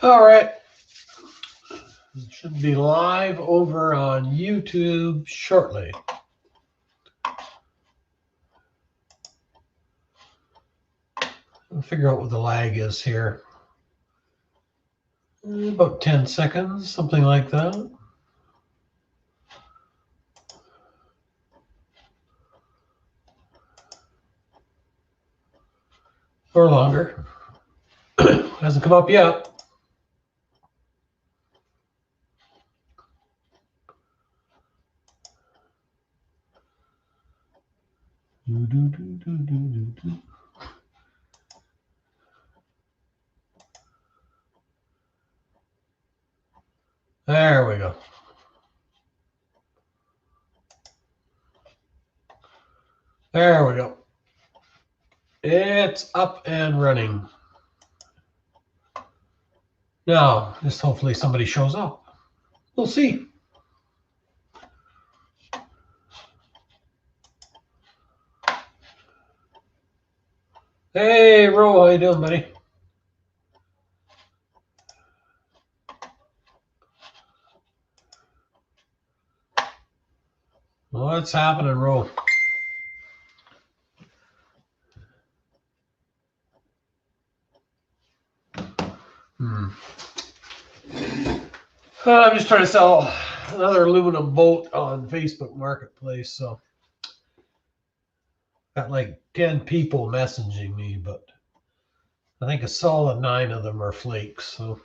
All right. It should be live over on YouTube shortly. I'll figure out what the lag is here. About 10 seconds, something like that. Or longer. Hasn't come up yet. There we go. There we go. It's up and running. Now, just hopefully somebody shows up. We'll see. Hey, Ro, how you doing, buddy? What's happening, Ro? I'm just trying to sell another aluminum boat on Facebook Marketplace, so got like 10 people messaging me, but I think a solid 9 of them are flakes, so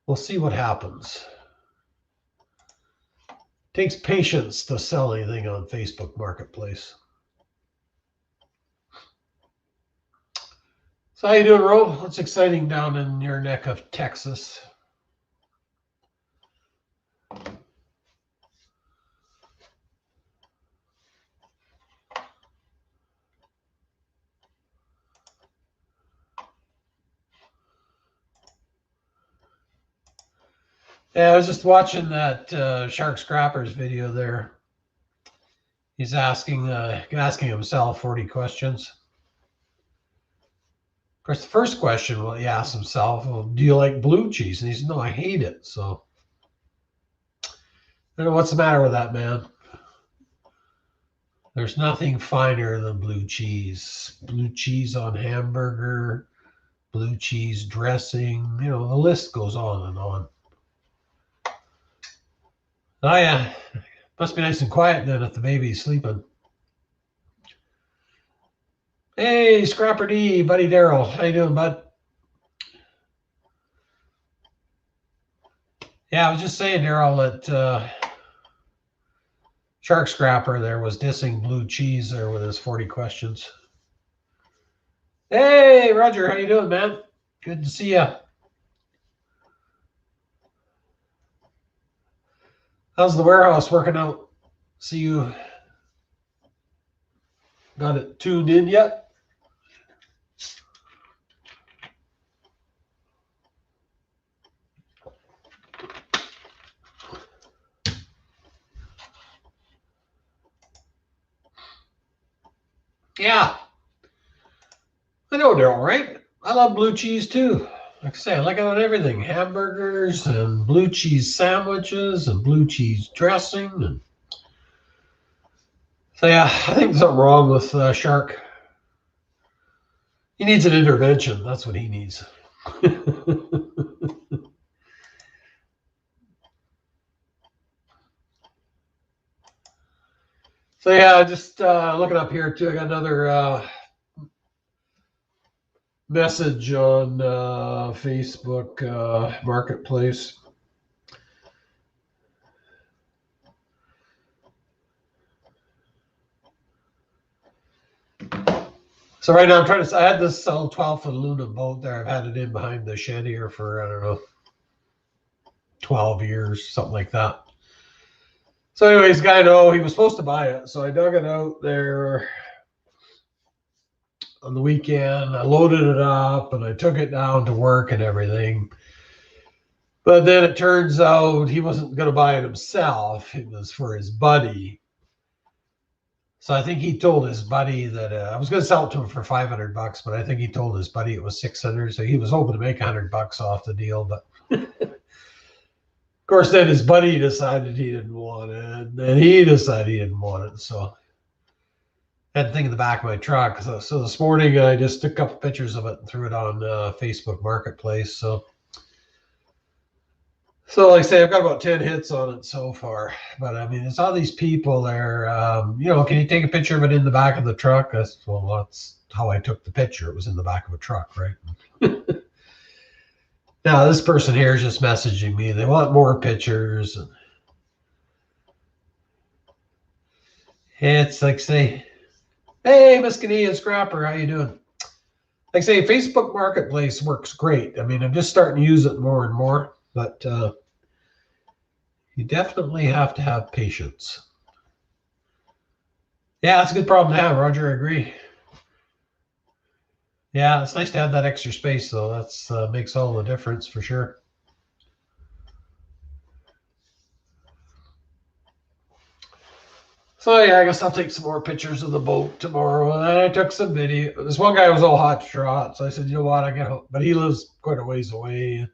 we'll see what happens. Takes patience to sell anything on Facebook Marketplace. So how you doing, Ro? What's exciting down in your neck of Texas? Yeah, I was just watching that Shark Scrappers video there. He's asking himself 40 questions. Of course, the first question, well, he asked himself, well, do you like blue cheese? And he said, no, I hate it. So I don't know what's the matter with that, man. There's nothing finer than blue cheese. Blue cheese on hamburger, blue cheese dressing, the list goes on and on. Oh, yeah. Must be nice and quiet then if the baby's sleeping. Hey, Scrapper D, buddy Daryl. How you doing, bud? Yeah, I was just saying, Daryl, that Shark Scrapper there was dissing blue cheese there with his 40 questions. Hey, Roger, how you doing, man? Good to see you. How's the warehouse working out? See you got it tuned in yet? Yeah. I know, Daryl, right? I love blue cheese too. Like I say, I like it on everything. Hamburgers and blue cheese sandwiches and blue cheese dressing. And so, yeah, I think there's something wrong with Shark. He needs an intervention. That's what he needs. So, yeah, just looking up here, too. I got another message on Facebook Marketplace. So right now I had this 12-foot aluminum boat there. I've had it in behind the shed here for, I don't know, 12 years, something like that. So anyways, guy, he was supposed to buy it. So I dug it out there on the weekend. I loaded it up and I took it down to work and everything. But then it turns out he wasn't going to buy it himself. It was for his buddy. So I think he told his buddy that I was going to sell it to him for $500, but I think he told his buddy it was 600. So he was hoping to make $100 off the deal, but of course, then his buddy decided he didn't want it, and then he decided he didn't want it. So I had the thing in the back of my truck. So this morning I just took a couple pictures of it and threw it on Facebook Marketplace. So like I say, I've got about 10 hits on it so far. But I mean, it's all these people there. Can you take a picture of it in the back of the truck? That's how I took the picture. It was in the back of a truck, right? Now this person here is just messaging me. They want more pictures. It's like say, hey, Miss Canadian Scrapper, how you doing? Like I say, Facebook Marketplace works great. I mean, I'm just starting to use it more and more. But you definitely have to have patience. Yeah, that's a good problem to have, Roger. I agree. Yeah, it's nice to have that extra space, though. That's makes all the difference for sure. So yeah, I guess I'll take some more pictures of the boat tomorrow. And then I took some video. This one guy was all hot shot, so I said, you know what, I get home. But he lives quite a ways away.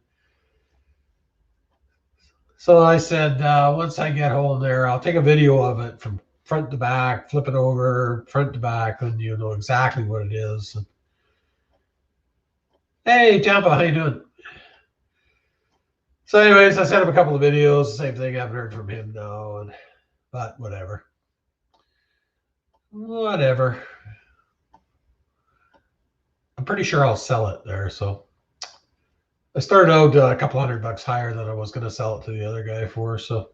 So I said, once I get home there, I'll take a video of it from front to back, flip it over, front to back, and you know exactly what it is. And, hey, Tampa, how you doing? So anyways, I sent him a couple of videos, same thing. I haven't heard from him now, but whatever. Whatever. I'm pretty sure I'll sell it there, so. I started out a couple $100 higher than I was going to sell it to the other guy for, so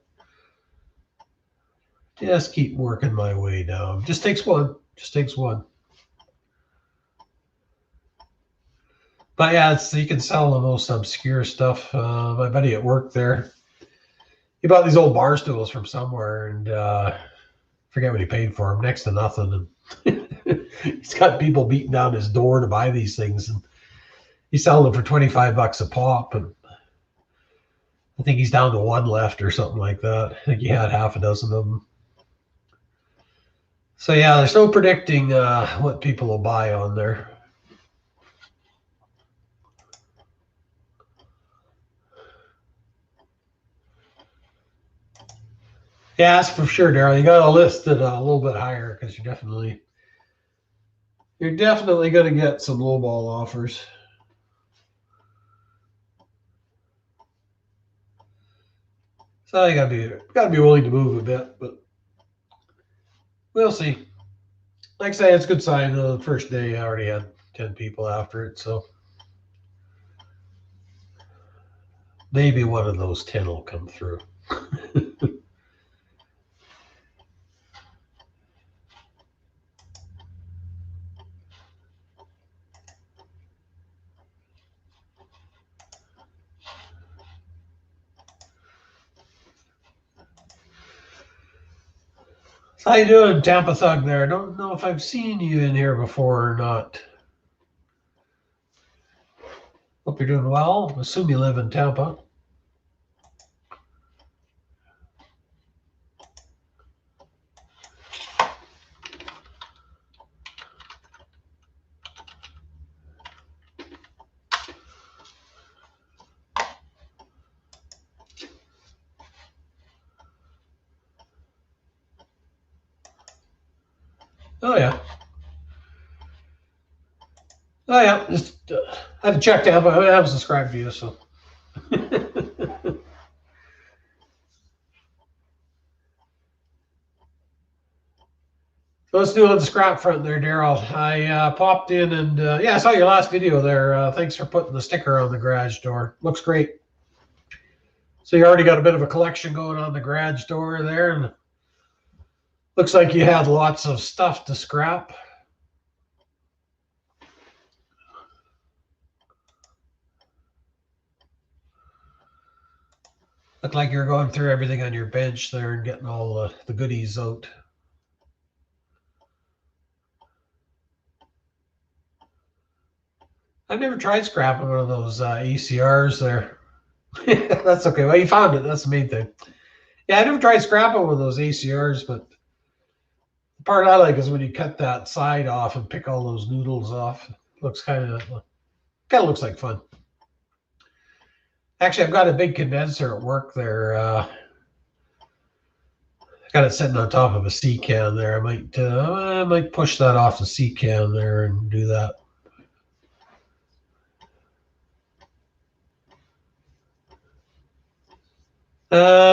just keep working my way down. Just takes one. Just takes one. But yeah, you can sell the most obscure stuff. My buddy at work there, he bought these old bar stools from somewhere, and forget what he paid for them. Next to nothing. And he's got people beating down his door to buy these things, and he's selling them for $25 a pop, and I think he's down to one left or something like that. I think he had half a dozen of them. So yeah, there's no predicting what people will buy on there. Yeah, that's for sure, Daryl. You got to list it a little bit higher because you're definitely going to get some lowball offers. So you gotta be willing to move a bit, but we'll see. Like I say, it's a good sign. The first day I already had 10 people after it, so maybe one of those 10 will come through. So how you doing, Tampa Thug there? I don't know if I've seen you in here before or not. Hope you're doing well. Assume you live in Tampa. Oh yeah. Oh yeah. Just I haven't checked out, but I haven't subscribed to you, so. So let's do the scrap front there, Daryl. I popped in and yeah, I saw your last video there. Thanks for putting the sticker on the garage door. Looks great. So you already got a bit of a collection going on the garage door there, and looks like you had lots of stuff to scrap. Looked like you're going through everything on your bench there and getting all the goodies out. I've never tried scrapping one of those ACRs there. That's okay. Well, you found it. That's the main thing. Yeah, I never tried scrapping one of those ACRs, but the part I like is when you cut that side off and pick all those noodles off. Looks kind of looks like fun. Actually, I've got a big condenser at work there. I got it sitting on top of a sea can there. I might push that off the sea can there and do that.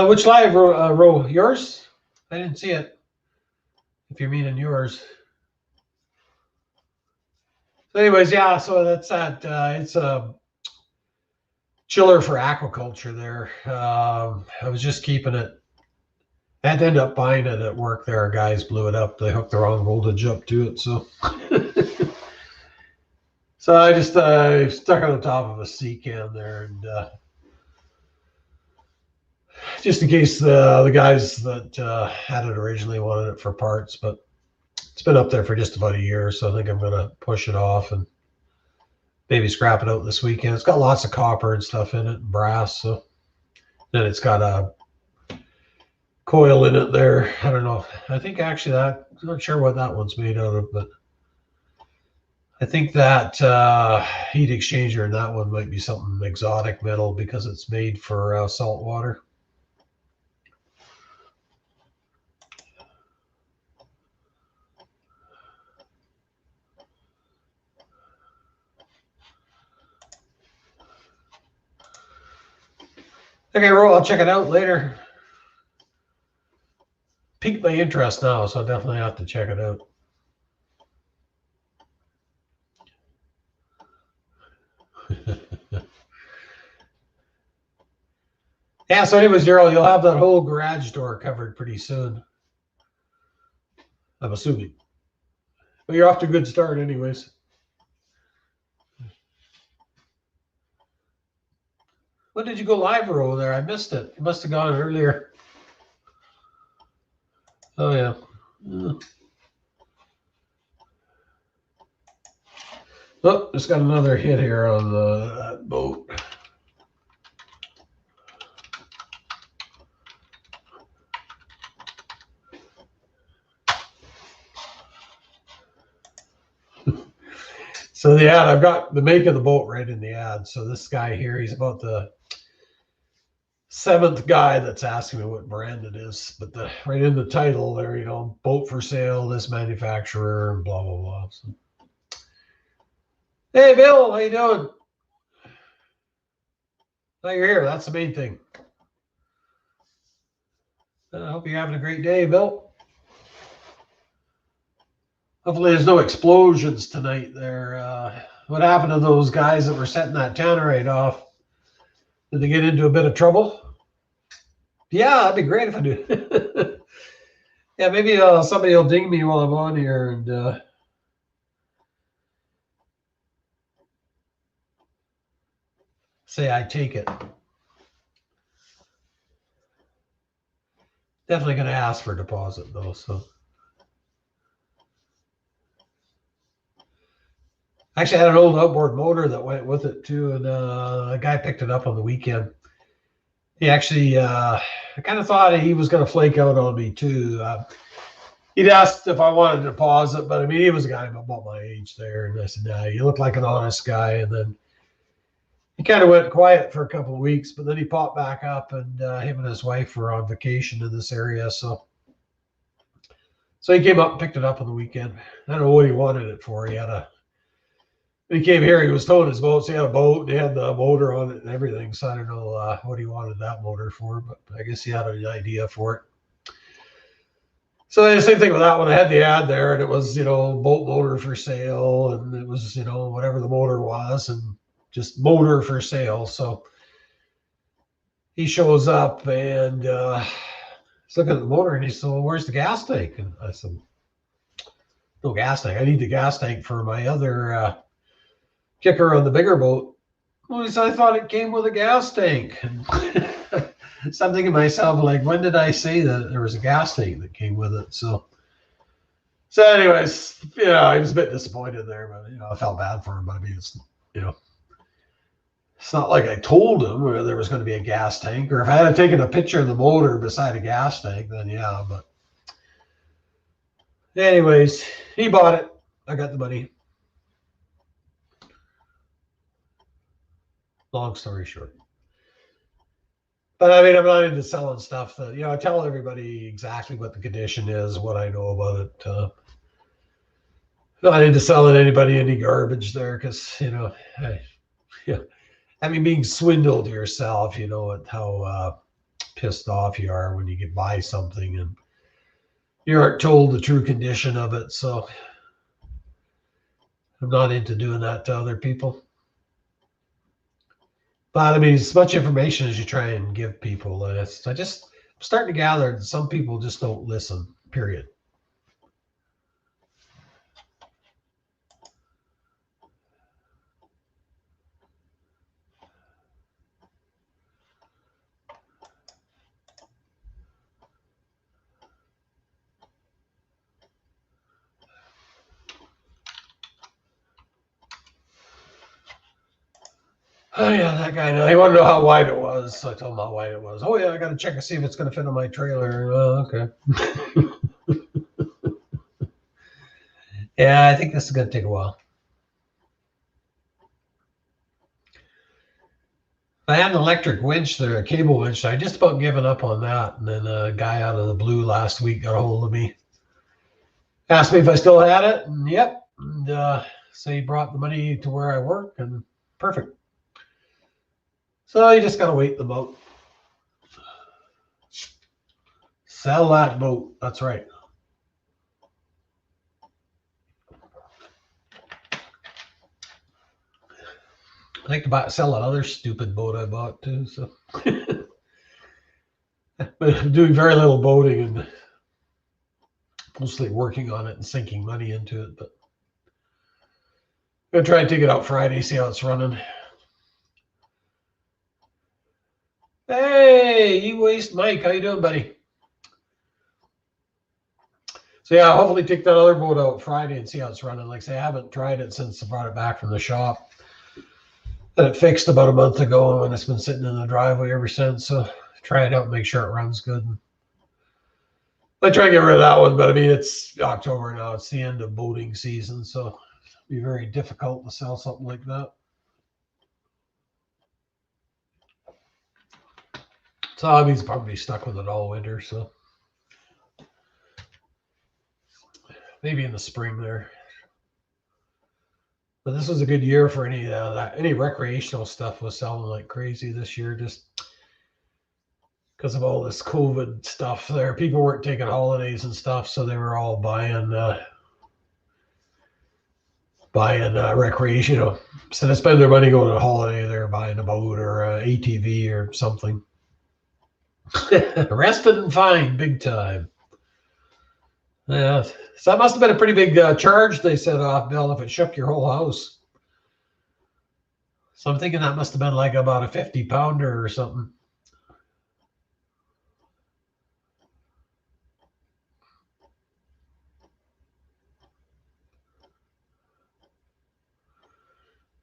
Which live row? Yours? I didn't see it. If you're meaning yours. So anyways, yeah, so that's that. It's a chiller for aquaculture there. I was just keeping it. I had to end up buying it at work there. Our guys blew it up. They hooked the wrong voltage up to it. So so I just stuck it on top of a sea can there, and just in case the guys that had it originally wanted it for parts. But it's been up there for just about a year, so I think I'm going to push it off and maybe scrap it out this weekend. It's got lots of copper and stuff in it, and brass. So then it's got a coil in it there. I don't know. I think actually I'm not sure what that one's made out of, but I think that heat exchanger in that one might be something exotic metal because it's made for salt water. Okay, Ro, I'll check it out later. Piqued my interest now, so I'll definitely have to check it out. Yeah, so anyways, Daryl, you'll have that whole garage door covered pretty soon. I'm assuming. But you're off to a good start anyways. When did you go live over there? I missed it. You must have gone earlier. Oh, yeah. Oh, just got another hit here on that boat. So the ad, I've got the make of the boat right in the ad. So this guy here, he's about the 7th guy that's asking me what brand it is, but right in the title there, boat for sale, this manufacturer, and blah blah blah. So, hey Bill, how you doing? Oh, you're here. That's the main thing. I hope you're having a great day, Bill. Hopefully there's no explosions tonight there. What happened to those guys that were setting that tannerite off? Did they get into a bit of trouble? Yeah, that'd be great if I do. Yeah, maybe somebody will ding me while I'm on here and say I take it. Definitely going to ask for a deposit though. So actually, I had an old outboard motor that went with it too, and a guy picked it up on the weekend. He actually, I kind of thought he was going to flake out on me too. He'd asked if I wanted a deposit, but I mean, he was a guy about my age there, and I said, "Nah, you look like an honest guy." And then he kind of went quiet for a couple of weeks, but then he popped back up, and him and his wife were on vacation in this area, so he came up and picked it up on the weekend. I don't know what he wanted it for. When he came here, he was towing his boat. So he had a boat and he had the motor on it and everything. So I don't know what he wanted that motor for, but I guess he had an idea for it. So the same thing with that one. I had the ad there and it was, boat motor for sale. And it was, whatever the motor was and just motor for sale. So he shows up and he's looking at the motor and he said, "Well, where's the gas tank?" And I said, "No gas tank. I need the gas tank for my other kicker on the bigger boat." Well, he said, "I thought it came with a gas tank." So I'm thinking to myself, like, when did I say that there was a gas tank that came with it? So anyways, I was a bit disappointed there, but I felt bad for him. But I mean, it's not like I told him where there was going to be a gas tank, or if I had taken a picture of the motor beside a gas tank, then yeah, but Anyways, he bought it. I got the money. Long story short. But I mean, I'm not into selling stuff that, I tell everybody exactly what the condition is, what I know about it. Not into selling anybody any garbage there because, yeah. I mean, being swindled yourself, how pissed off you are when you get buy something and you aren't told the true condition of it. So I'm not into doing that to other people. But I mean, as much information as you try and give people, I'm starting to gather that some people just don't listen, period. Oh yeah, that guy. Now he wanted to know how wide it was, so I told him how wide it was. Oh yeah, I got to check and see if it's going to fit on my trailer. Oh, okay. Yeah, I think this is going to take a while. I had an electric winch there, a cable winch. So I just about given up on that, and then a guy out of the blue last week got a hold of me, asked me if I still had it, and yep. And so he brought the money to where I work, and perfect. So you just got to wait the boat. Sell that boat. That's right. I think to sell that other stupid boat I bought too. So, but I'm doing very little boating and mostly working on it and sinking money into it. But I'm gonna try and take it out Friday, see how it's running. Hey, E-Waste Mike, how you doing, buddy? So yeah, I'll hopefully take that other boat out Friday and see how it's running. Like I say, I haven't tried it since I brought it back from the shop. And it fixed about a month ago, and it's been sitting in the driveway ever since. So try it out and make sure it runs good. I try to get rid of that one, but I mean, it's October now. It's the end of boating season, so it'll be very difficult to sell something like that. So hobby's probably stuck with it all winter, so maybe in the spring there. But this was a good year for any recreational stuff was selling like crazy this year, just because of all this COVID stuff there. People weren't taking holidays and stuff, so they were all buying recreation. Instead of spending their money going on a holiday, they're buying a boat or a ATV or something. Rested and fine, big time. Yeah, so that must have been a pretty big charge they set off, Bill, if it shook your whole house. So I'm thinking that must have been like about a 50-pounder or something.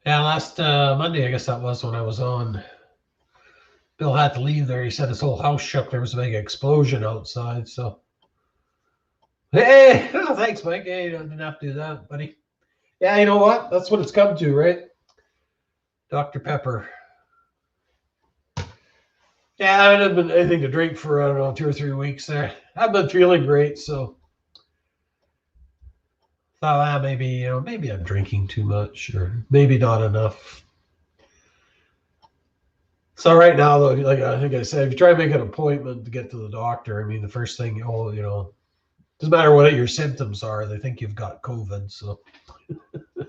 Yeah, last Monday, I guess that was when I was on. Bill had to leave there. He said his whole house shook. There was a big explosion outside. So, hey, oh, thanks, Mike. Hey, you didn't have to do that, buddy. Yeah, you know what? That's what it's come to, right? Dr. Pepper. Yeah, I haven't been anything to drink for, I don't know, 2 or 3 weeks there. I've been feeling great, so thought maybe I'm drinking too much or maybe not enough. So right now, though, like I think I said, if you try to make an appointment to get to the doctor, I mean, the first thing, doesn't matter what your symptoms are, they think you've got COVID. So, and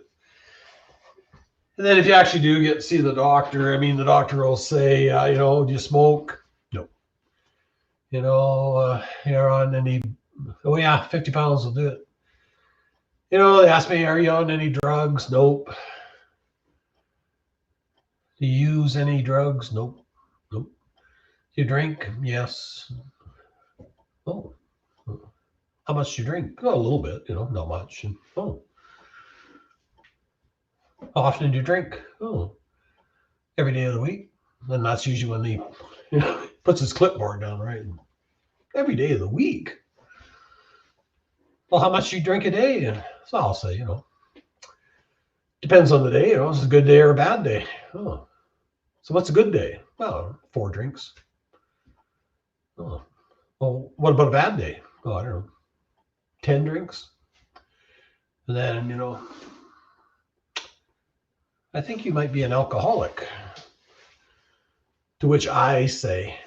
then if you actually do get to see the doctor, I mean, the doctor will say, do you smoke? No. You're on any, oh yeah, 50 pounds will do it. They ask me, are you on any drugs? Nope. Do you use any drugs? Nope. Nope. Do you drink? Yes. Oh. How much do you drink? Oh, a little bit, not much. Oh. How often do you drink? Oh. Every day of the week. And that's usually when he puts his clipboard down, right? Every day of the week. well, how much do you drink a day? And so I'll say, depends on the day. It's a good day or a bad day. Oh, so what's a good day? Well, 4 drinks. Oh, well, what about a bad day? Oh, I don't know, 10 drinks. And then, I think you might be an alcoholic. To which I say,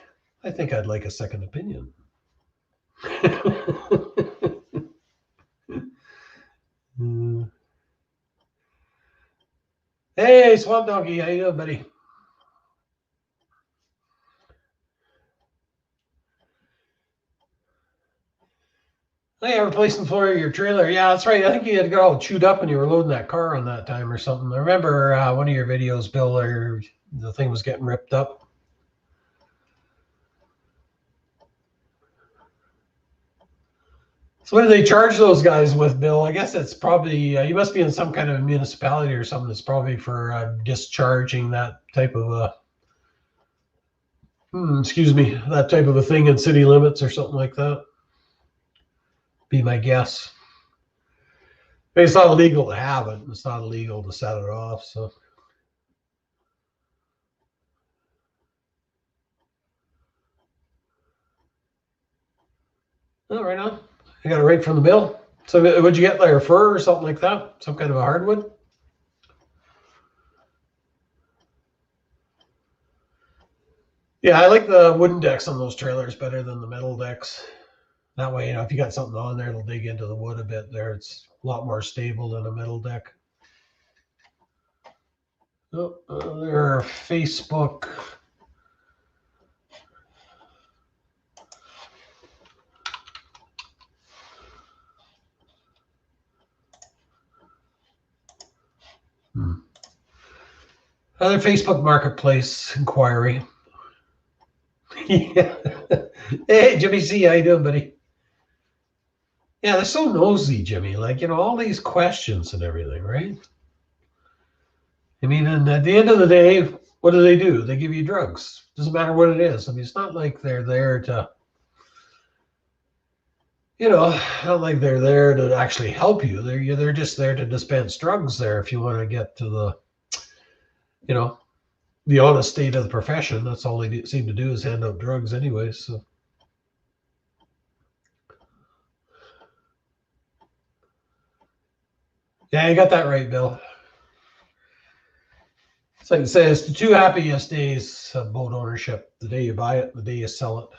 I think I'd like a second opinion. Hey, Swamp Doggy, how you doing, buddy? Hey, replacing the floor of your trailer. Yeah, that's right. I think you had got all chewed up when you were loading that car on that time or something. I remember one of your videos, Bill, where the thing was getting ripped up. So what do they charge those guys with, Bill? I guess it's probably, you must be in some kind of a municipality or something. It's probably for discharging that type of that type of a thing in city limits or something like that. Be my guess. It's not illegal to have it. It's not illegal to set it off. So. Oh, right on. I got it right from the mill. So would you get like a fir or something like that? Some kind of a hardwood? Yeah, I like the wooden decks on those trailers better than the metal decks. That way, if you got something on there, it'll dig into the wood a bit there. It's a lot more stable than a metal deck. Oh, their Facebook. Other Facebook Marketplace inquiry. Yeah. Hey, Jimmy C, how you doing, buddy? Yeah, they're so nosy, Jimmy. Like, all these questions and everything, right? I mean, and at the end of the day, what do? They give you drugs. Doesn't matter what it is. I mean, it's not like they're there to, not like they're there to actually help you. They're just there to dispense drugs there if you want to get to the, the honest state of the profession. That's all they seem to do is hand out drugs anyway. So. Yeah, you got that right, Bill. It's like it says, the 2 happiest days of boat ownership: the day you buy it, the day you sell it.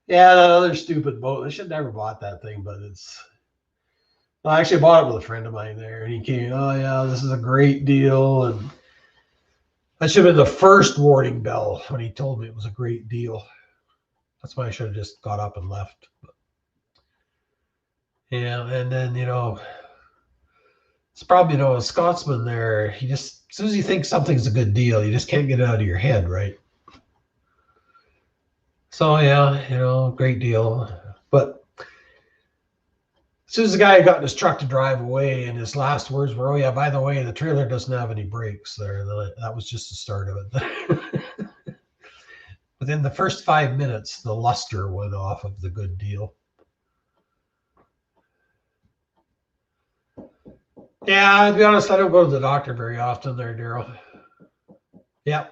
Yeah, that other stupid boat. I should never bought that thing, but I actually bought it with a friend of mine there, and he came, oh yeah, this is a great deal. And that should have been the first warning bell when he told me it was a great deal. That's why I should have just got up and left. But, yeah, and then, it's probably, a Scotsman there. He just, as soon as you think something's a good deal, you just can't get it out of your head, right? So yeah, great deal. But as soon as the guy got in his truck to drive away, and his last words were, "Oh yeah, by the way, the trailer doesn't have any brakes there." That was just the start of it. Within the first 5 minutes, the luster went off of the good deal. Yeah, to be honest, I don't go to the doctor very often there, Daryl. Yeah.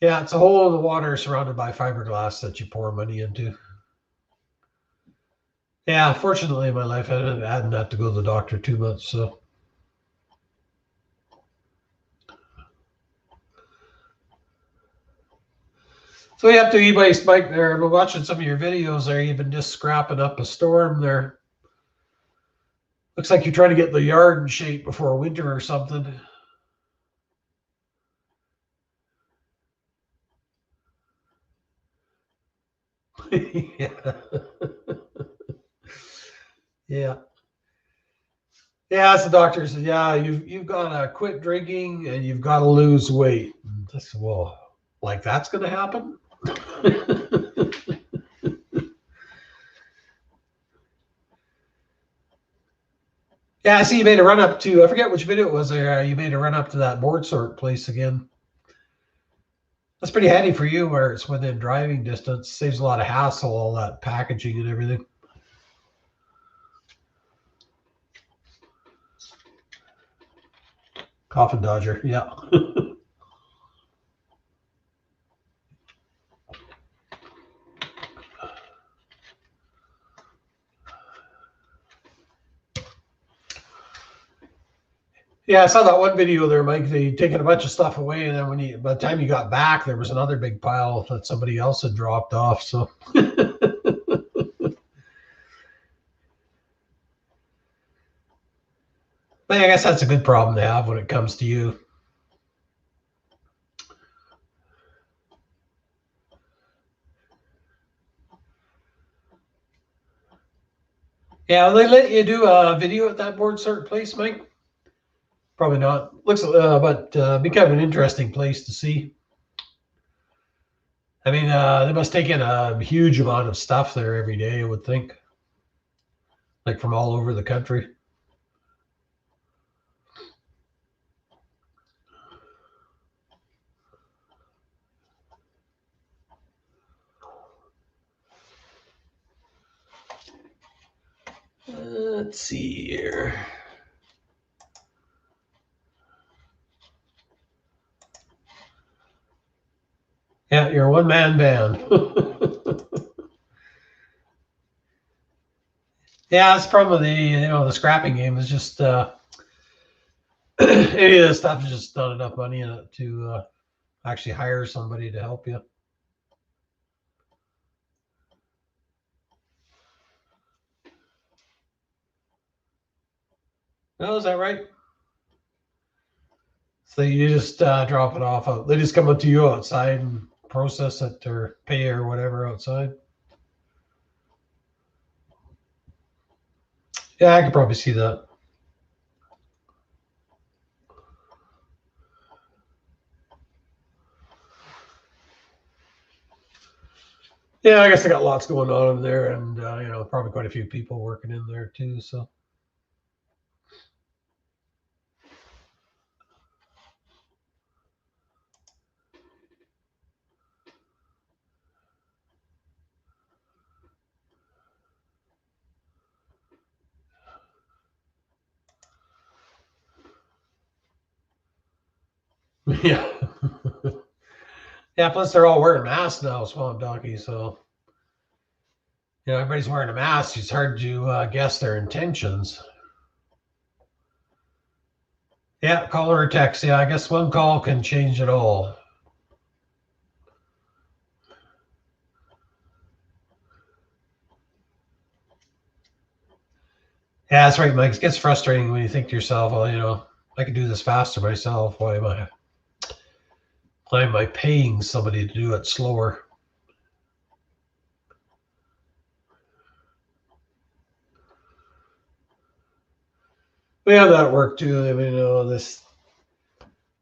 Yeah, it's a hole in the water surrounded by fiberglass that you pour money into. Yeah, fortunately in my life, I hadn't had to go to the doctor too much, so. So you have to e-base Mike there. I've been watching some of your videos there. You've been just scrapping up a storm there. Looks like you're trying to get the yard in shape before winter or something. Yeah. Yeah. Yeah, as the doctor said, yeah, you've got to quit drinking and you've got to lose weight. I said, well, like that's going to happen? Yeah, I see you made a run up to, I forget which video it was there. You made a run up to that board sort place again. That's pretty handy for you where it's within driving distance. Saves a lot of hassle, all that packaging and everything. Coffin Dodger, yeah. Yeah, I saw that one video there, Mike. They taken a bunch of stuff away, and then by the time you got back, there was another big pile that somebody else had dropped off. So, but I guess that's a good problem to have when it comes to you. Yeah, they let you do a video at that board cert place, Mike? Probably not. Looks, but be kind of an interesting place to see. I mean, they must take in a huge amount of stuff there every day, I would think, like from all over the country. Let's see here. Yeah, you're a one-man band. Yeah, that's probably the scrapping game is just any of this stuff is just not enough money in it to actually hire somebody to help you. Oh, is that right? So you just drop it off. They just come up to you outside and process it or pay or whatever outside. Yeah, I could probably see that. Yeah, I guess I got lots going on in there, and probably quite a few people working in there too. So. Yeah. Yeah, plus they're all wearing masks now, Swamp Donkey. So, everybody's wearing a mask. It's hard to guess their intentions. Yeah, call or text. Yeah, I guess one call can change it all. Yeah, that's right, Mike. It gets frustrating when you think to yourself, well, I could do this faster myself. Why am I paying somebody to do it slower? We have that at work too. I mean, this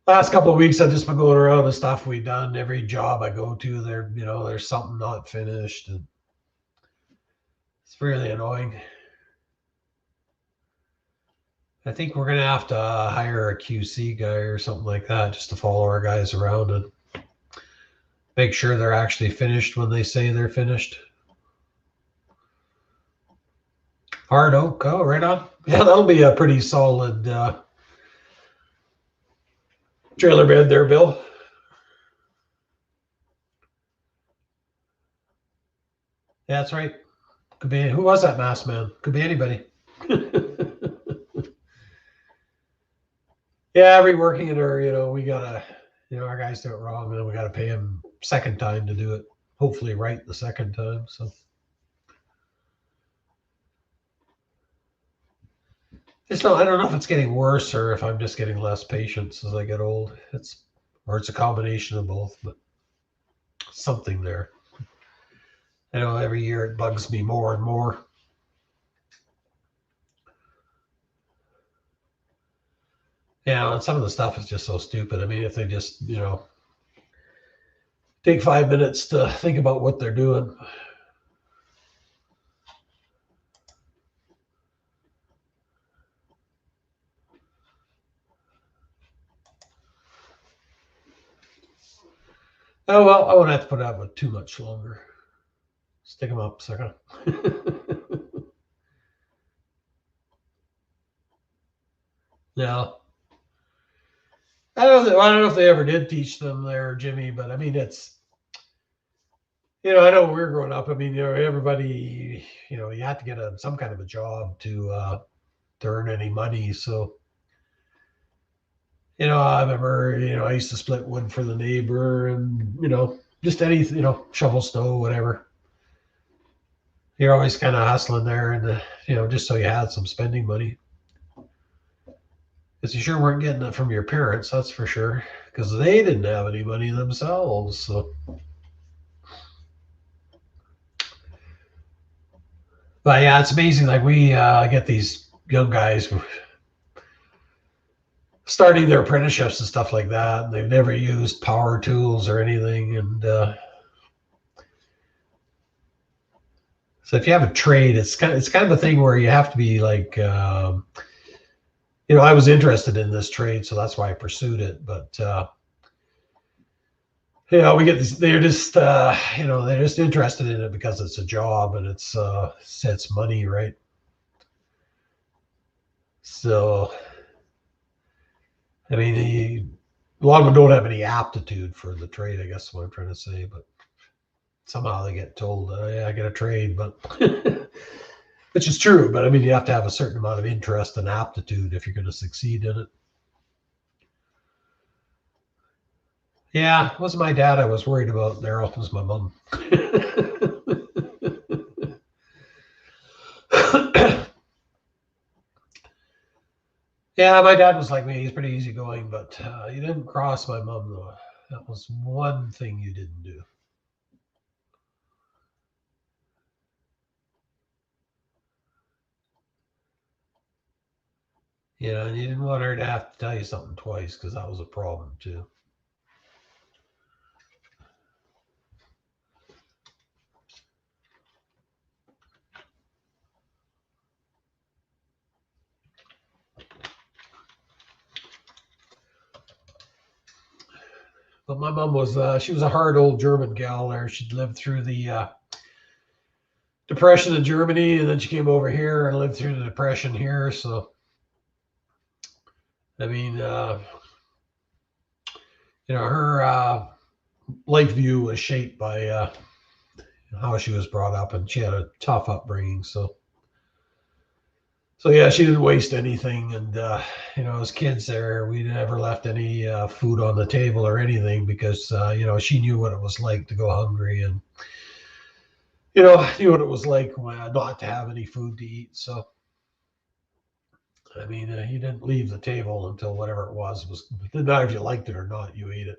last couple of weeks I've just been going around the stuff we've done. Every job I go to, there's something not finished, and it's really annoying. I think we're gonna have to hire a QC guy or something like that just to follow our guys around and make sure they're actually finished when they say they're finished. Hard oak, oh, right on. Yeah, that'll be a pretty solid trailer bed there, Bill. Yeah, that's right. Could be who was that masked man? Could be anybody. Yeah, reworking it, or we gotta, our guys do it wrong, and then we gotta pay them second time to do it. Hopefully, right the second time. So it's not. I don't know if it's getting worse or if I'm just getting less patience as I get old. It's a combination of both, but something there. I know every year it bugs me more and more. Yeah, and some of the stuff is just so stupid. I mean, if they just, take 5 minutes to think about what they're doing. Oh, well, I won't have to put up with too much longer. Stick them up, sucker. No. I don't know if they ever did teach them there, Jimmy, but I mean, it's, I know when we were growing up, I mean, everybody, you had to get some kind of a job to earn any money. So, I remember, I used to split wood for the neighbor and, just any, shovel snow, whatever. You're always kind of hustling there and, just so you had some spending money. Because you sure weren't getting it from your parents, that's for sure. Because they didn't have any money themselves. So, but yeah, it's amazing. Like we get these young guys starting their apprenticeships and stuff like that. And they've never used power tools or anything. And so if you have a trade, it's kind of a thing where you have to be like, I was interested in this trade, so that's why I pursued it. But we get this. They're just, they're just interested in it because it's a job and it's money, right? So, I mean, a lot of them don't have any aptitude for the trade. I guess is what I'm trying to say, but somehow they get told, "Yeah, I get a trade," but which is true. But I mean, you have to have a certain amount of interest and aptitude if you're going to succeed in it. Yeah, it wasn't my dad I was worried about there. It was my mom. Yeah, my dad was like me. He's pretty easygoing, but you didn't cross my mom, though. That was one thing you didn't do. And you didn't want her to have to tell you something twice because that was a problem, too. But my mom she was a hard old German gal there. She'd lived through the Depression in Germany, and then she came over here and lived through the Depression here. So, I mean, her life view was shaped by how she was brought up, and she had a tough upbringing. So yeah, she didn't waste anything, and as kids, there we never left any food on the table or anything because she knew what it was like to go hungry, and knew what it was like not to have any food to eat. So I mean, you didn't leave the table until whatever it was. It didn't matter if you liked it or not, you ate it.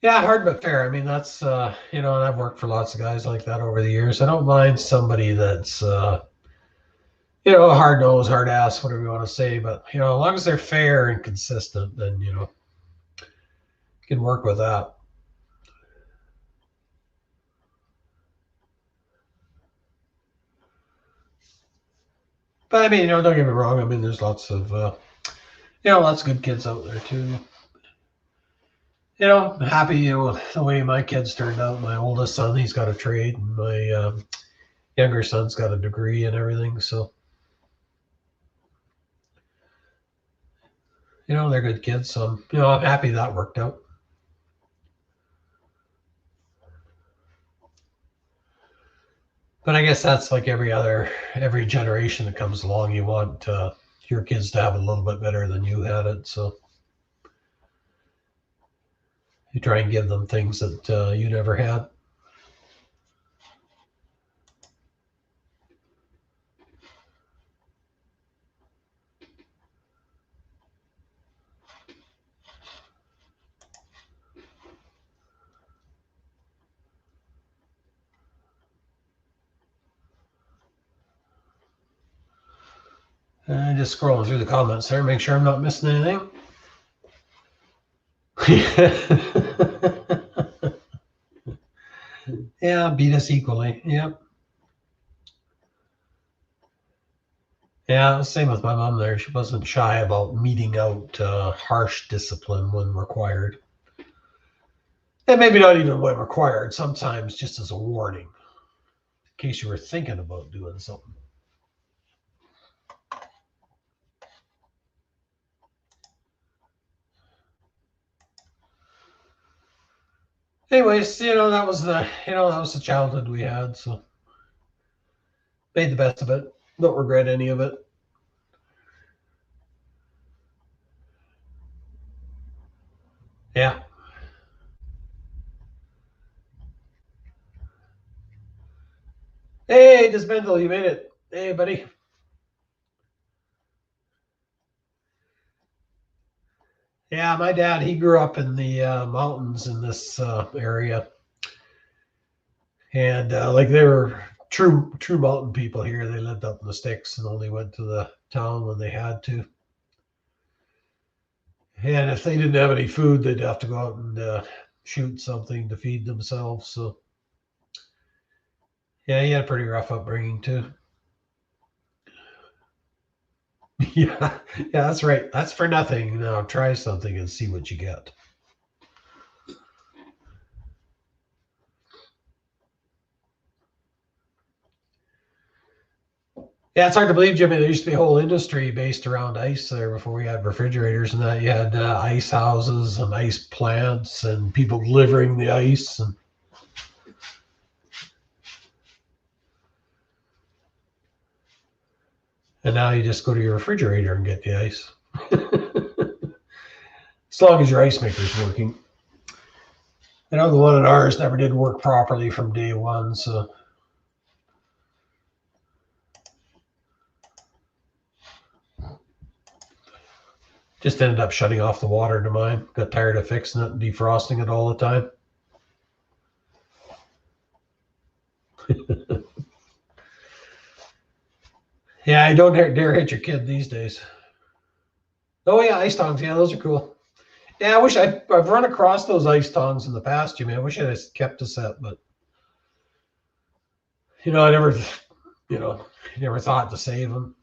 Yeah, hard but fair. I mean, that's and I've worked for lots of guys like that over the years. I don't mind somebody that's hard nose, hard ass, whatever you want to say. But as long as they're fair and consistent, then you can work with that. But I mean, don't get me wrong. I mean, there's lots of lots of good kids out there too. I'm happy with the way my kids turned out. My oldest son, he's got a trade, and my younger son's got a degree and everything. So they're good kids. So I'm happy that worked out. But I guess that's like every generation that comes along. You want your kids to have it a little bit better than you had it. So you try and give them things that you never had. And just scrolling through the comments there, make sure I'm not missing anything. Yeah, beat us equally. Yep. Yeah, same with my mom there. She wasn't shy about meting out harsh discipline when required. And maybe not even when required, sometimes just as a warning, in case you were thinking about doing something. Anyways, that was the childhood we had, so made the best of it. Don't regret any of it. Yeah. Hey, Dismendel, you made it. Hey, buddy. Yeah, my dad, he grew up in the mountains in this area. And like they were true mountain people here. They lived up in the sticks and only went to the town when they had to. And if they didn't have any food, they'd have to go out and shoot something to feed themselves. So yeah, he had a pretty rough upbringing too. Yeah, yeah, that's right. That's for nothing. Now try something and see what you get. Yeah, it's hard to believe, Jimmy. There used to be a whole industry based around ice there before we had refrigerators and that. You had ice houses and ice plants and people delivering the ice. And now you just go to your refrigerator and get the ice. As long as your ice maker's working. I know the one in ours never did work properly from day one, so just ended up shutting off the water to mine. Got tired of fixing it and defrosting it all the time. Yeah, I don't dare hit your kid these days. Oh yeah, ice tongs. Yeah, those are cool. Yeah, I wish I've run across those ice tongs in the past, Jimmy. I wish I'd kept a set, but I never thought to save them.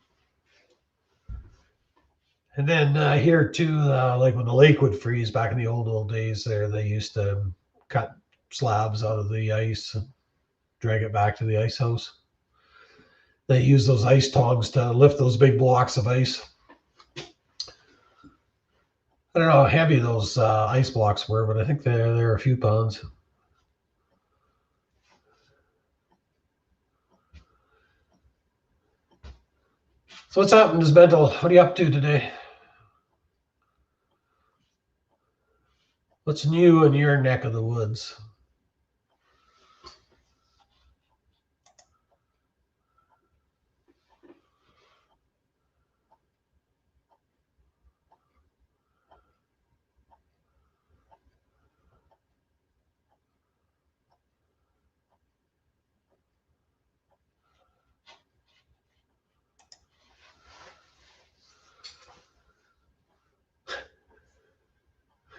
And then here too, like when the lake would freeze back in the old days, there they used to cut slabs out of the ice and drag it back to the ice house. They use those ice tongs to lift those big blocks of ice. I don't know how heavy those ice blocks were, but I think they're a few pounds. So what's happened, Isbendel? What are you up to today? What's new in your neck of the woods?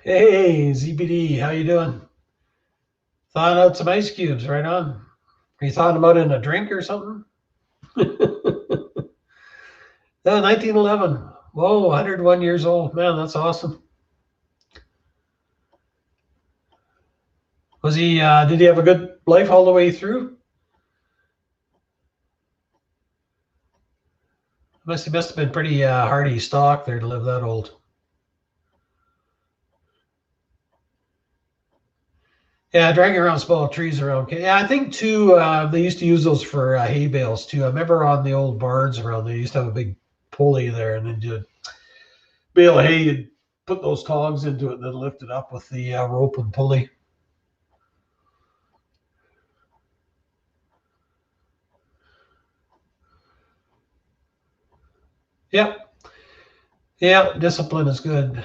Hey, ZBD, how you doing? Thawing out some ice cubes, right on. Are you thawing them out in a drink or something? Yeah, 1911. Whoa, 101 years old. Man, that's awesome. Did he have a good life all the way through? He must have been pretty hardy stock there to live that old. Yeah, dragging around small trees around. Yeah, I think too, they used to use those for hay bales too. I remember on the old barns around, they used to have a big pulley there, and then you'd bale of hay, you'd put those tongs into it, and then lift it up with the rope and pulley. Yep. Yeah, discipline is good.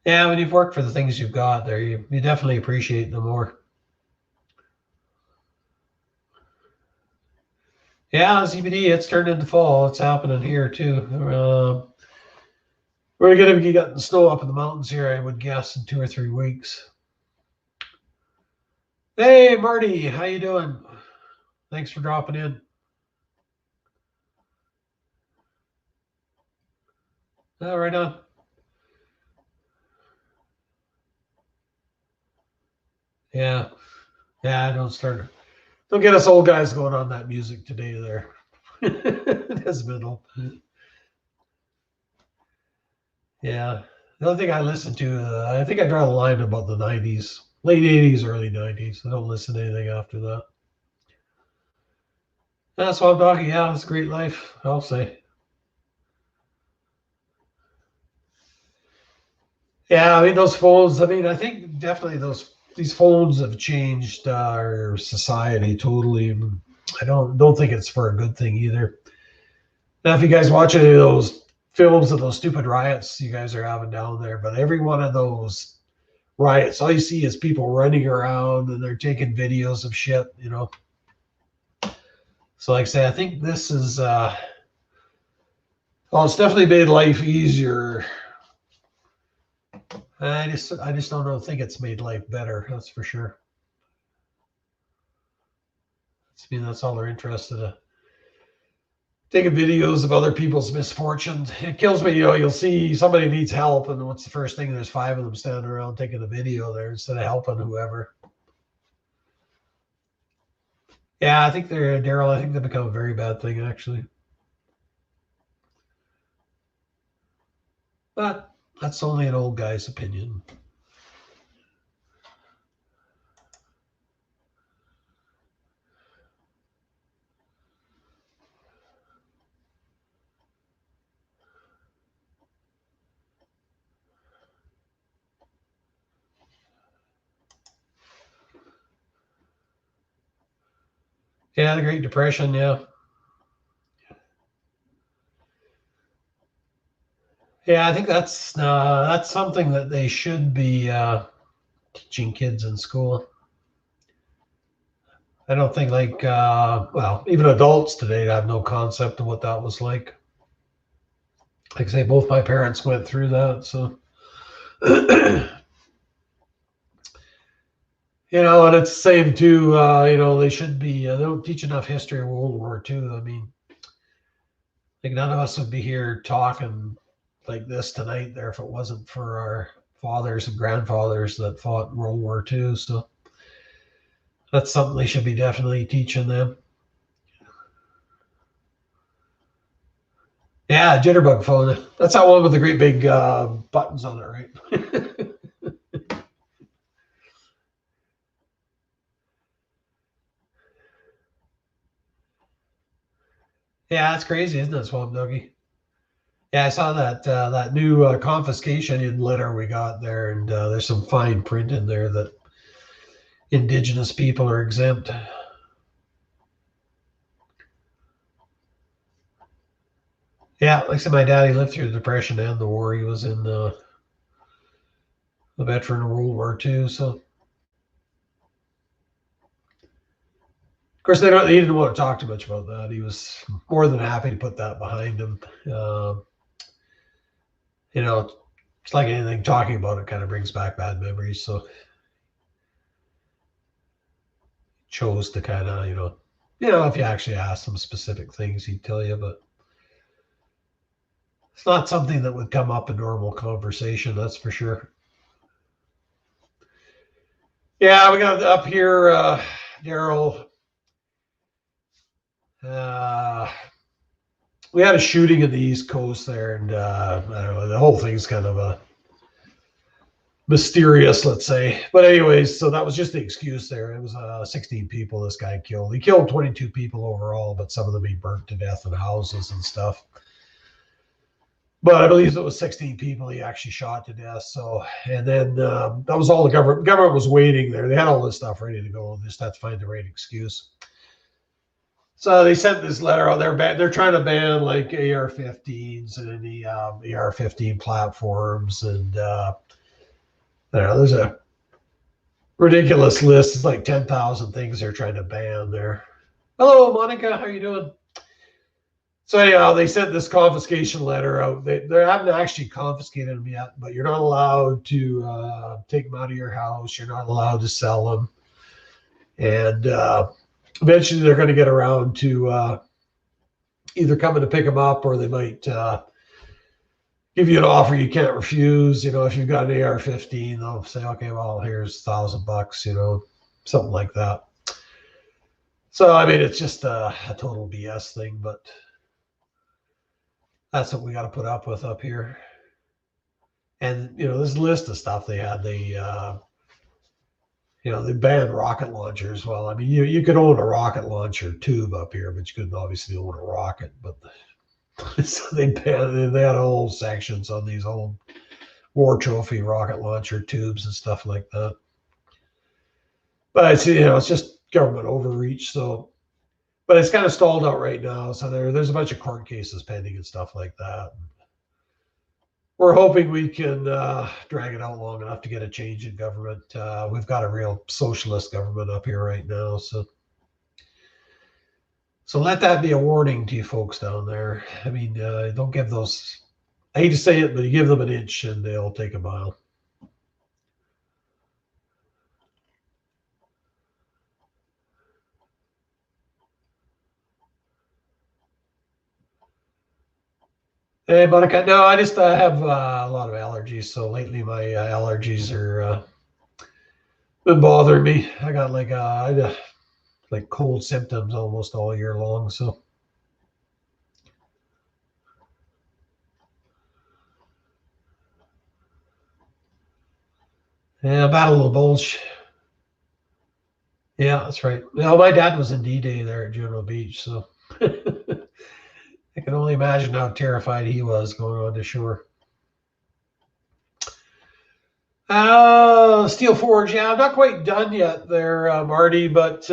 Yeah, when you've worked for the things you've got there, you definitely appreciate them more. Yeah, CBD, it's turned into fall. It's happening here too. We're going to be getting snow up in the mountains here, I would guess, in 2 or 3 weeks. Hey, Marty, how you doing? Thanks for dropping in. Oh, right on. Yeah. Yeah, don't get us old guys going on that music today there. That's middle. Yeah. The only thing I listen to, I think I draw the line about the 90s, late 80s, early 90s. I don't listen to anything after that. That's why I'm talking. Yeah, it's a great life, I'll say. Yeah, I mean, those phones, I mean, I think definitely these phones have changed our society totally. I don't think it's for a good thing either. Now, if you guys watch any of those films of those stupid riots you guys are having down there, but every one of those riots, all you see is people running around and they're taking videos of shit, you know. So, like I say, I think this is, well, it's definitely made life easier. I just don't know, think it's made life better. That's for sure. I mean, that's all they're interested in. Taking videos of other people's misfortunes. It kills me. You know, you'll see somebody needs help, and what's the first thing? There's 5 of them standing around taking a video there instead of helping whoever. Yeah, I think they're Daryl. I think they become a very bad thing actually. But that's only an old guy's opinion. Yeah, the Great Depression. Yeah, yeah. I think that's something that they should be teaching kids in school. I don't think like well, even adults today have no concept of what that was like. Like I say, both my parents went through that, so you know, and it's the same too. You know, they should be. They don't teach enough history of World War II. I mean, like none of us would be here talking like this tonight there if it wasn't for our fathers and grandfathers that fought in World War II. So that's something they should be definitely teaching them. Yeah, jitterbug phone. That's that one with the great big buttons on it, right? Yeah, that's crazy, isn't it, Swamp Doggy? Yeah, I saw that new confiscation letter we got there, and there's some fine print in there that Indigenous people are exempt. Yeah, like I said, my daddy lived through the Depression and the war. He was in a veteran of World War II. So, of course, he didn't want to talk too much about that. He was more than happy to put that behind him. Uh, you know, it's like anything, talking about it kind of brings back bad memories. So, chose to kind of, if you actually ask him specific things, he'd tell you, but it's not something that would come up in normal conversation, that's for sure. Yeah, we got up here, Daryl. Uh, we had a shooting in the East Coast there, and I don't know, the whole thing's kind of a mysterious, let's say. But anyways, so that was just the excuse there. It was 16 people this guy killed. He killed 22 people overall, but some of them he burnt to death in houses and stuff. But I believe it was 16 people he actually shot to death. So, and then that was all the government. Government was waiting there. They had all this stuff ready to go. They just had to find the right excuse. So they sent this letter out. They're trying to ban like AR-15s and any AR-15 platforms, and I don't know, there's a ridiculous list. It's like 10,000 things they're trying to ban there. Hello, Monica. How are you doing? So anyhow, they sent this confiscation letter out. They haven't actually confiscated them yet, but you're not allowed to take them out of your house. You're not allowed to sell them. And eventually they're going to get around to either coming to pick them up, or they might give you an offer you can't refuse. You know, if you've got an AR-15, they'll say, okay, well, here's $1,000, you know, something like that. So, I mean, it's just a total BS thing, but that's what we got to put up with up here. And, you know, this list of stuff they had, they banned rocket launchers. Well, I mean, you could own a rocket launcher tube up here, but you couldn't obviously own a rocket. But so they banned, they had whole sections on these old war trophy rocket launcher tubes and stuff like that. But it's, you know, it's just government overreach. So, but it's kind of stalled out right now. So there's a bunch of court cases pending and stuff like that. We're hoping we can drag it out long enough to get a change in government. We've got a real socialist government up here right now. So let that be a warning to you folks down there. I mean, don't give those, I hate to say it, but you give them an inch and they'll take a mile. Hey, Monica. No, I just have a lot of allergies. So lately my allergies are been bothering me. I got like cold symptoms almost all year long. So yeah, Battle of the Bulge. Yeah, that's right. Well, my dad was in D-Day there at Juno Beach, so I can only imagine how terrified he was going on to shore. Steel Forge. Yeah, I'm not quite done yet there, Marty, but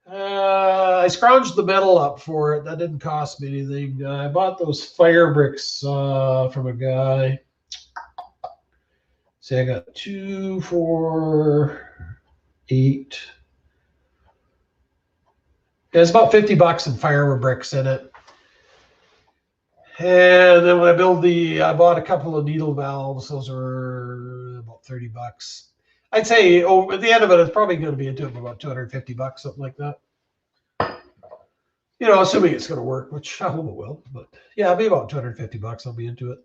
I scrounged the metal up for it. That didn't cost me anything. I bought those fire bricks from a guy. See, I got 2, 4, 8. It's about $50 in firewood bricks in it. And then when I bought a couple of needle valves. Those were about $30. I'd say at the end of it, it's probably going to be into about $250, something like that. You know, assuming it's going to work, which I hope it will. But yeah, it'll be about $250. I'll be into it.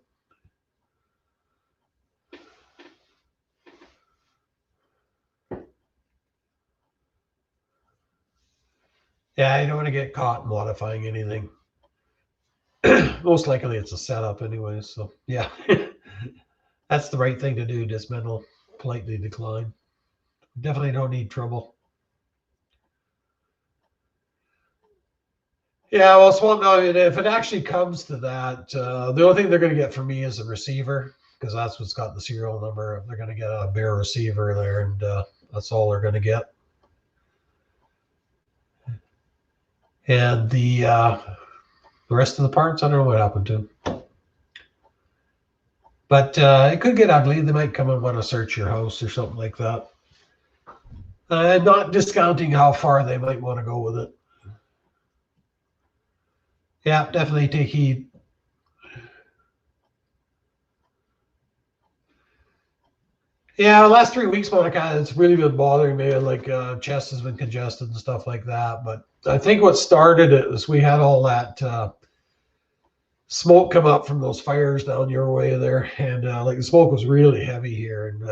Yeah, you don't want to get caught modifying anything. Most likely it's a setup anyway. So yeah, that's the right thing to do. Dismantle, politely decline. Definitely don't need trouble. Yeah, well, Swamp, no, if it actually comes to that, the only thing they're going to get from me is a receiver, because that's what's got the serial number. They're going to get a bare receiver there, and that's all they're going to get. And the rest of the parts, I don't know what happened to. But it could get ugly. They might come and want to search your house or something like that. Not discounting how far they might want to go with it. Yeah, definitely take heed. Yeah, the last 3 weeks, Monica, it's really been bothering me. Like chest has been congested and stuff like that. But I think what started it was we had all that smoke come up from those fires down your way there, and like the smoke was really heavy here, and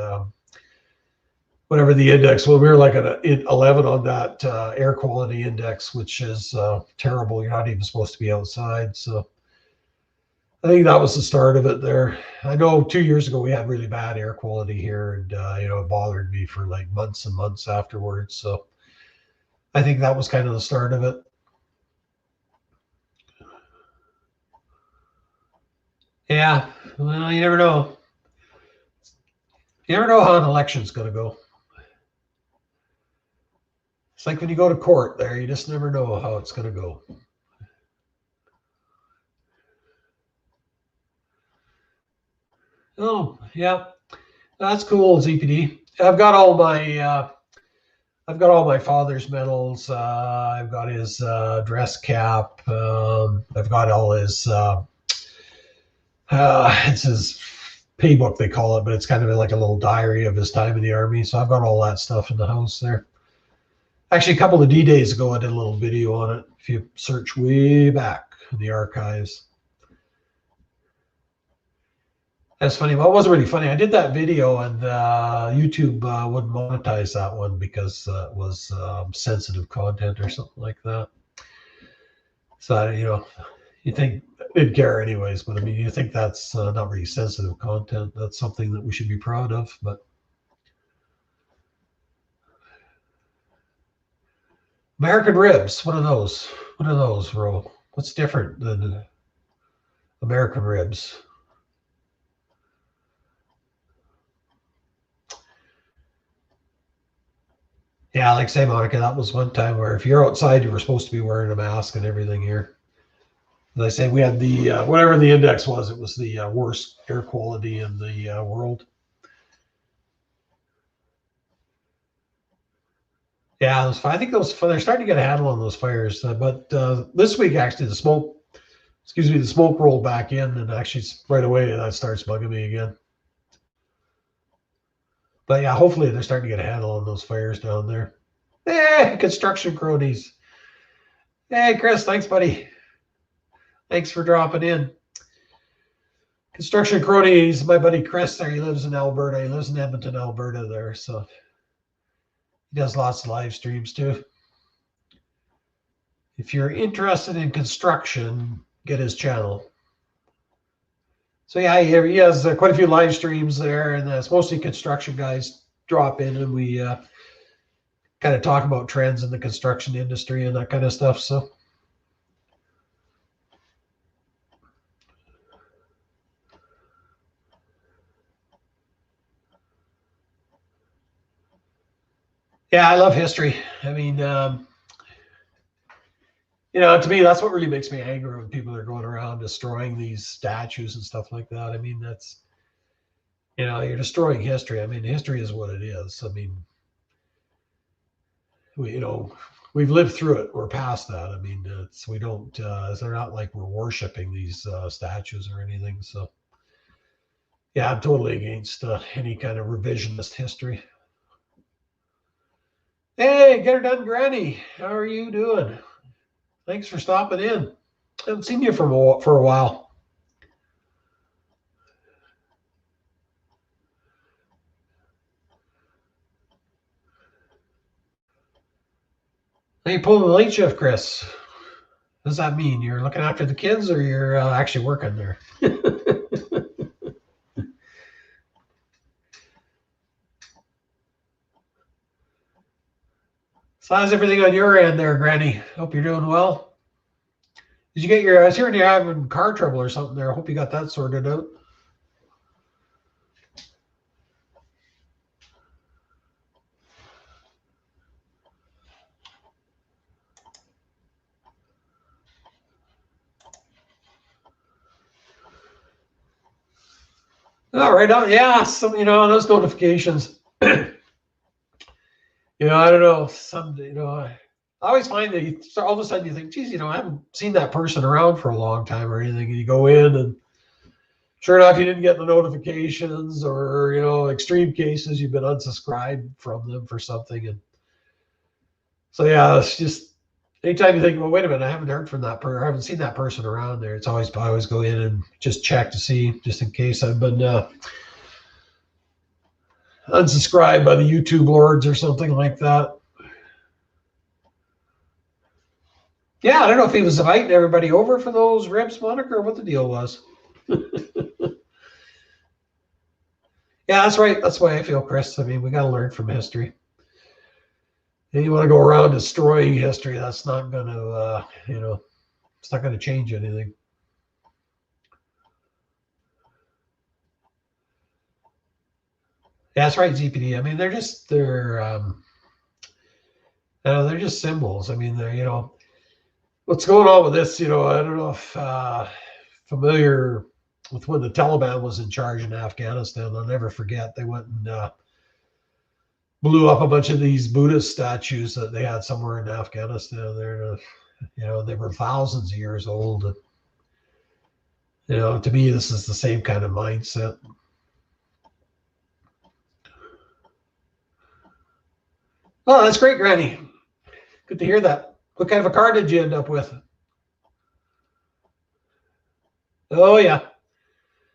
whatever the index, well, we were like at 11 on that air quality index, which is terrible. You're not even supposed to be outside. So I think that was the start of it there. I know 2 years ago we had really bad air quality here, and it bothered me for like months and months afterwards. So I think that was kind of the start of it. Yeah, well, you never know. You never know how an election's going to go. It's like when you go to court there, you just never know how it's going to go. Oh, yeah. That's cool, ZPD. I've got all my father's medals. I've got his dress cap. I've got all his it's his paybook, they call it, but it's kind of like a little diary of his time in the Army. So I've got all that stuff in the house there. Actually, a couple of D-Days ago, I did a little video on it. If you search way back in the archives. That's funny. Well, it wasn't really funny. I did that video, and YouTube wouldn't monetize that one because it was sensitive content or something like that. So, you think they'd care anyways, but I mean, you think that's not really sensitive content. That's something that we should be proud of. But American ribs, what are those? What are those, Ro? What's different than American ribs? Yeah, like say, Monica, that was one time where if you're outside, you were supposed to be wearing a mask and everything here. As I say, we had the, whatever the index was, it was the worst air quality in the world. Yeah, I think those, they're starting to get a handle on those fires. But this week, actually, the smoke rolled back in, and actually right away that starts bugging me again. But yeah, hopefully they're starting to get a handle on those fires down there. Hey, construction cronies. Hey, Chris, thanks, buddy. Thanks for dropping in. Construction cronies, my buddy Chris there. He lives in Alberta. He lives in Edmonton, Alberta there. So he does lots of live streams too. If you're interested in construction, get his channel. So yeah, he has quite a few live streams there, and it's mostly construction guys drop in, and we kind of talk about trends in the construction industry and that kind of stuff. So yeah, I love history. I mean, to me, that's what really makes me angry when people are going around destroying these statues and stuff like that. I mean, that's, you're destroying history. I mean, history is what it is. I mean, we've lived through it. We're past that. I mean, we don't, they're not like we're worshiping these statues or anything. So yeah, I'm totally against any kind of revisionist history. Hey, get her done, Granny. How are you doing? Thanks for stopping in. I haven't seen you for a while. How you pulling the late shift, Chris? What does that mean? You're looking after the kids, or you're actually working there? So how's everything on your end there, Granny? Hope you're doing well. Did you get I was hearing you're having car trouble or something there. I hope you got that sorted out. All right. Yeah. Those notifications. I don't know. I always find that all of a sudden you think, geez, I haven't seen that person around for a long time or anything. And you go in, and sure enough, you didn't get the notifications, or, extreme cases, you've been unsubscribed from them for something. And so, yeah, it's just anytime you think, well, wait a minute, I haven't heard from that person, I haven't seen that person around there. I always go in and just check to see, just in case I've been unsubscribed by the YouTube lords or something like that. Yeah, I don't know if he was inviting everybody over for those ribs, Monica, or what the deal was. Yeah, that's right. That's why I feel, Chris. I mean, we got to learn from history. And you want to go around destroying history, that's not going to, it's not going to change anything. Yeah, that's right, ZPD. I mean, they're just symbols. I mean, they're, what's going on with this, I don't know if familiar with when the Taliban was in charge in Afghanistan. I'll never forget. They went and blew up a bunch of these Buddhist statues that they had somewhere in Afghanistan. They were thousands of years old. And, to me, this is the same kind of mindset. Oh, that's great, Granny. Good to hear that. What kind of a car did you end up with? Oh, yeah.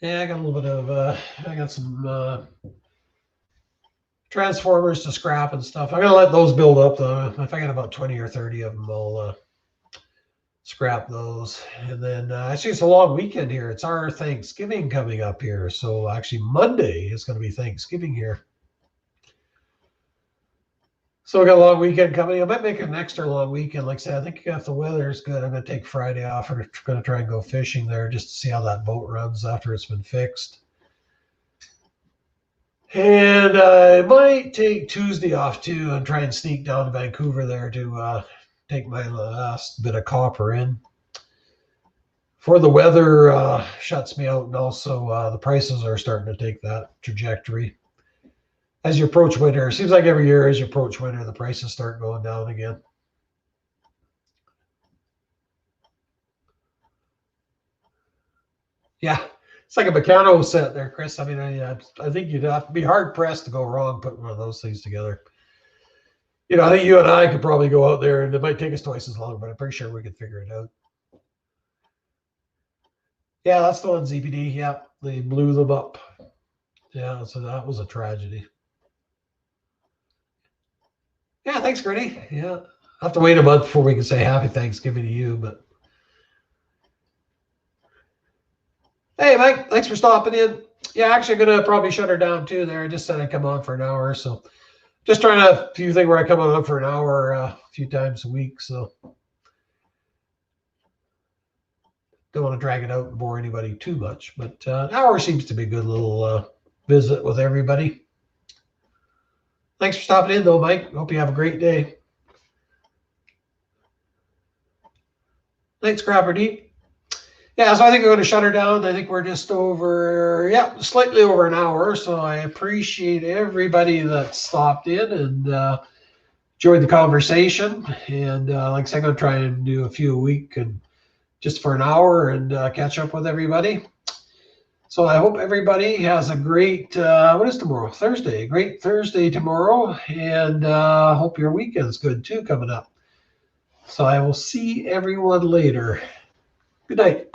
Yeah, I got a little bit of, I got some transformers to scrap and stuff. I'm going to let those build up, though. If I got about 20 or 30 of them, I'll scrap those. And then actually, it's a long weekend here. It's our Thanksgiving coming up here. So actually, Monday is going to be Thanksgiving here. So we got a long weekend coming. I might make an extra long weekend. Like I said, I think if the weather is good, I'm going to take Friday off. I'm going to try and go fishing there just to see how that boat runs after it's been fixed. And I might take Tuesday off too and try and sneak down to Vancouver there to take my last bit of copper in. For the weather shuts me out, and also the prices are starting to take that trajectory. As you approach winter, it seems like every year as you approach winter, the prices start going down again. Yeah, it's like a Meccano set there, Chris. I mean, I think you'd have to be hard pressed to go wrong putting one of those things together. You know, I think you and I could probably go out there, and it might take us twice as long, but I'm pretty sure we could figure it out. Yeah, that's the one, ZPD. Yeah, they blew them up. Yeah, so that was a tragedy. Yeah, thanks, Gritty. Yeah, I'll have to wait a month before we can say Happy Thanksgiving to you, but hey, Mike, thanks for stopping in. Yeah, actually, I'm gonna probably shut her down too. There, I just said I'd come on for an hour, so just trying to few thing where I come on for an hour a few times a week. So don't want to drag it out and bore anybody too much, but an hour seems to be a good little visit with everybody. Thanks for stopping in, though, Mike. Hope you have a great day. Thanks, Crapper Deep. Yeah, so I think we're going to shut her down. I think we're just over, yeah, slightly over an hour. So I appreciate everybody that stopped in and enjoyed the conversation. And like I said, I'm going to try and do a few a week and just for an hour and catch up with everybody. So I hope everybody has a great, what is tomorrow? Thursday. Great Thursday tomorrow. And hope your weekend's good too coming up. So I will see everyone later. Good night.